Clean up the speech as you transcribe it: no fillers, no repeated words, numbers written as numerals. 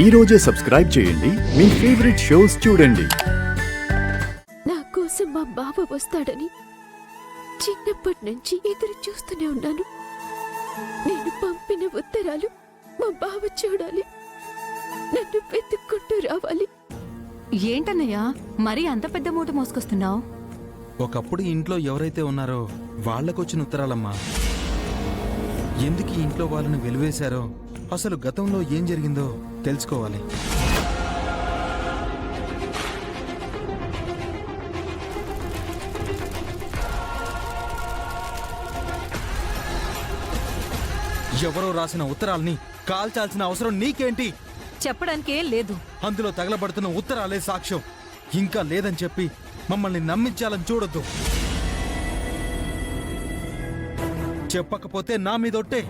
ఈ రోజే సబ్స్క్రైబ్ చేయండి మీ ఫేవరెట్ షోస్ చూడండి. నా కోసం మా బావ వస్తాడని చిన్నప్పటి నుంచి ఎదురు చూస్తూనే ఉన్నాను. నేను పంపిన ఉత్తరాలు మా బావ చూడాలి, నన్ను వెతుక్కుంటూ రావాలి. ఏంటన్నయ్యా మరీ అంత పెద్ద మూట మోసుకొస్తున్నావు? ఒకప్పుడు ఇంట్లో ఎవరైతే ఉన్నారో వాళ్లకొచ్చిన ఉత్తరాలమ్మా. ఎందుకు ఈ ఇంట్లో వాళ్ళని వెలివేశారో, అసలు గతంలో ఏం జరిగిందో తెలుసుకోవాలి. ఎవరో రాసిన ఉత్తరాల్ని కాల్చాల్సిన అవసరం నీకేంటి? చెప్పడానికి ఏం లేదు. అందులో తగలబడుతున్న ఉత్తరాలే సాక్ష్యం. ఇంకా లేదని చెప్పి మమ్మల్ని నమ్మించాలని చూడొద్దు. చెప్పకపోతే నా మీదొట్టే.